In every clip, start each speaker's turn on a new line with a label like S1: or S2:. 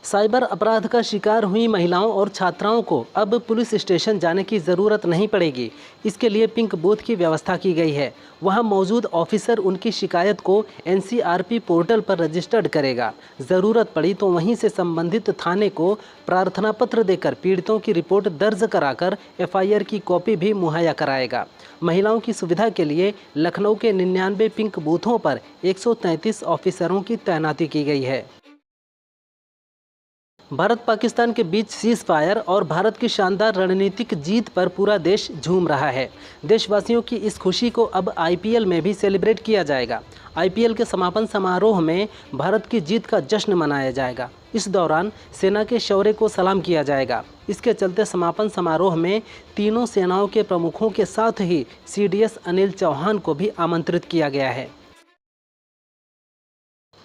S1: Cyber अपराध का शिकार हुई महिलाओं और छात्राओं को अब पुलिस स्टेशन जाने की ज़रूरत नहीं पड़ेगी। इसके लिए पिंक बूथ की व्यवस्था की गई है। वहां मौजूद ऑफिसर उनकी शिकायत को NCRP पोर्टल पर रजिस्टर्ड करेगा। ज़रूरत पड़ी तो वहीं से संबंधित थाने को प्रार्थना पत्र देकर पीड़ितों की रिपोर्ट दर्ज कराकर FIR की कॉपी भी मुहैया कराएगा। महिलाओं की सुविधा के लिए लखनऊ के 99 पिंक बूथों पर 133 ऑफिसरों की तैनाती की गई है। भारत पाकिस्तान के बीच सीज फायर और भारत की शानदार रणनीतिक जीत पर पूरा देश झूम रहा है। देशवासियों की इस खुशी को अब IPL में भी सेलिब्रेट किया जाएगा। IPL के समापन समारोह में भारत की जीत का जश्न मनाया जाएगा। इस दौरान सेना के शौर्य को सलाम किया जाएगा। इसके चलते समापन समारोह में तीनों सेनाओं के प्रमुखों के साथ ही CDS अनिल चौहान को भी आमंत्रित किया गया है।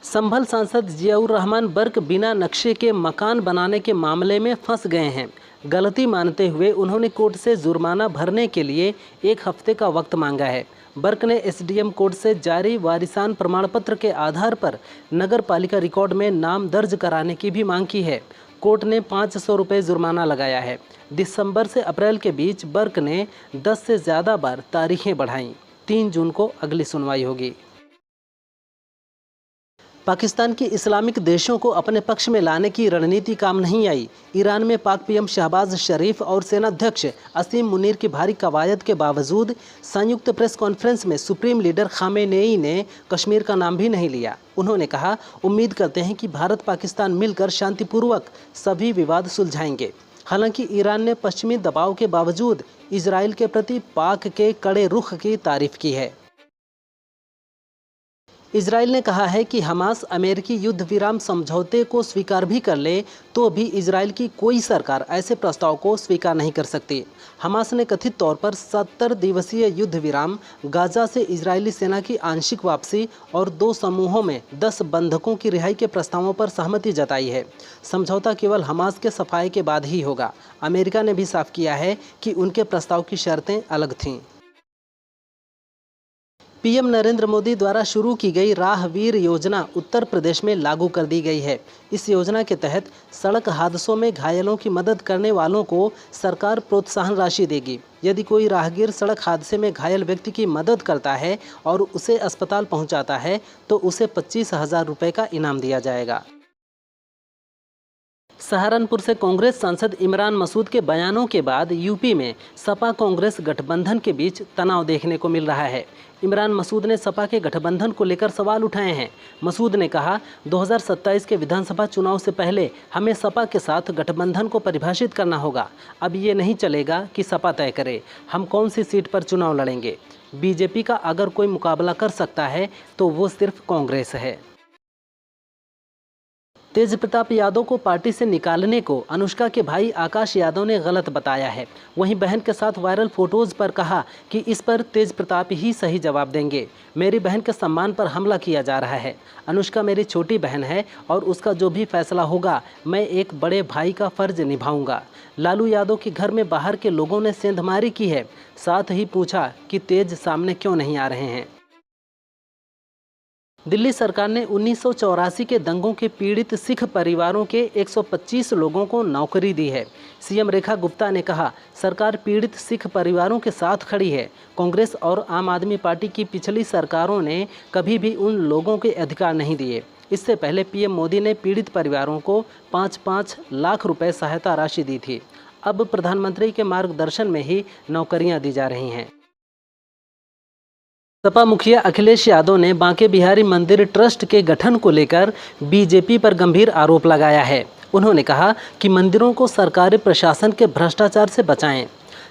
S1: संभल सांसद जियाउर रहमान बर्क बिना नक्शे के मकान बनाने के मामले में फंस गए हैं। गलती मानते हुए उन्होंने कोर्ट से जुर्माना भरने के लिए 1 हफ्ते का वक्त मांगा है। बर्क ने SDM कोर्ट से जारी वारिसान प्रमाण पत्र के आधार पर नगर पालिका रिकॉर्ड में नाम दर्ज कराने की भी मांग की है। कोर्ट ने 500 रुपये जुर्माना लगाया है। दिसंबर से अप्रैल के बीच बर्क ने 10 से ज़्यादा बार तारीखें बढ़ाईं। 3 जून को अगली सुनवाई होगी। पाकिस्तान के इस्लामिक देशों को अपने पक्ष में लाने की रणनीति काम नहीं आई। ईरान में पाक PM शहबाज शरीफ और सेनाध्यक्ष असीम मुनीर की भारी कवायद के बावजूद संयुक्त प्रेस कॉन्फ्रेंस में सुप्रीम लीडर खामेनेई ने कश्मीर का नाम भी नहीं लिया। उन्होंने कहा, उम्मीद करते हैं कि भारत पाकिस्तान मिलकर शांतिपूर्वक सभी विवाद सुलझाएंगे। हालांकि ईरान ने पश्चिमी दबाव के बावजूद इजराइल के प्रति पाक के कड़े रुख की तारीफ की है। इजराइल ने कहा है कि हमास अमेरिकी युद्ध विराम समझौते को स्वीकार भी कर ले तो भी इजराइल की कोई सरकार ऐसे प्रस्ताव को स्वीकार नहीं कर सकती। हमास ने कथित तौर पर 70 दिवसीय युद्ध विराम, गाजा से इजरायली सेना की आंशिक वापसी और 2 समूहों में 10 बंधकों की रिहाई के प्रस्तावों पर सहमति जताई है। समझौता केवल हमास के सफाये के बाद ही होगा। अमेरिका ने भी साफ किया है कि उनके प्रस्ताव की शर्तें अलग थीं। PM नरेंद्र मोदी द्वारा शुरू की गई राहवीर योजना उत्तर प्रदेश में लागू कर दी गई है। इस योजना के तहत सड़क हादसों में घायलों की मदद करने वालों को सरकार प्रोत्साहन राशि देगी। यदि कोई राहगीर सड़क हादसे में घायल व्यक्ति की मदद करता है और उसे अस्पताल पहुंचाता है तो उसे 25,000 रुपये का इनाम दिया जाएगा। सहारनपुर से कांग्रेस सांसद इमरान मसूद के बयानों के बाद यूपी में सपा कांग्रेस गठबंधन के बीच तनाव देखने को मिल रहा है। इमरान मसूद ने सपा के गठबंधन को लेकर सवाल उठाए हैं। मसूद ने कहा, 2027 के विधानसभा चुनाव से पहले हमें सपा के साथ गठबंधन को परिभाषित करना होगा। अब ये नहीं चलेगा कि सपा तय करे हम कौन सी सीट पर चुनाव लड़ेंगे। बीजेपी का अगर कोई मुकाबला कर सकता है तो वो सिर्फ कांग्रेस है। तेज प्रताप यादव को पार्टी से निकालने को अनुष्का के भाई आकाश यादव ने गलत बताया है। वहीं बहन के साथ वायरल फोटोज पर कहा कि इस पर तेज प्रताप ही सही जवाब देंगे। मेरी बहन के सम्मान पर हमला किया जा रहा है। अनुष्का मेरी छोटी बहन है और उसका जो भी फैसला होगा मैं एक बड़े भाई का फर्ज निभाऊंगा। लालू यादव के घर में बाहर के लोगों ने सेंधमारी की है। साथ ही पूछा कि तेज सामने क्यों नहीं आ रहे हैं। दिल्ली सरकार ने 1984 के दंगों के पीड़ित सिख परिवारों के 125 लोगों को नौकरी दी है। CM रेखा गुप्ता ने कहा, सरकार पीड़ित सिख परिवारों के साथ खड़ी है। कांग्रेस और आम आदमी पार्टी की पिछली सरकारों ने कभी भी उन लोगों के अधिकार नहीं दिए। इससे पहले PM मोदी ने पीड़ित परिवारों को 5-5 लाख रुपए सहायता राशि दी थी। अब प्रधानमंत्री के मार्गदर्शन में ही नौकरियां दी जा रही हैं। सपा मुखिया अखिलेश यादव ने बांके बिहारी मंदिर ट्रस्ट के गठन को लेकर बीजेपी पर गंभीर आरोप लगाया है। उन्होंने कहा कि मंदिरों को सरकारी प्रशासन के भ्रष्टाचार से बचाएं।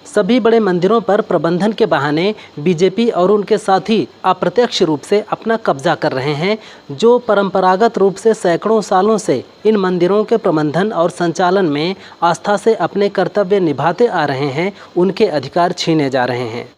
S1: सभी बड़े मंदिरों पर प्रबंधन के बहाने बीजेपी और उनके साथी अप्रत्यक्ष रूप से अपना कब्जा कर रहे हैं। जो परंपरागत रूप से सैकड़ों सालों से इन मंदिरों के प्रबंधन और संचालन में आस्था से अपने कर्तव्य निभाते आ रहे हैं, उनके अधिकार छीने जा रहे हैं।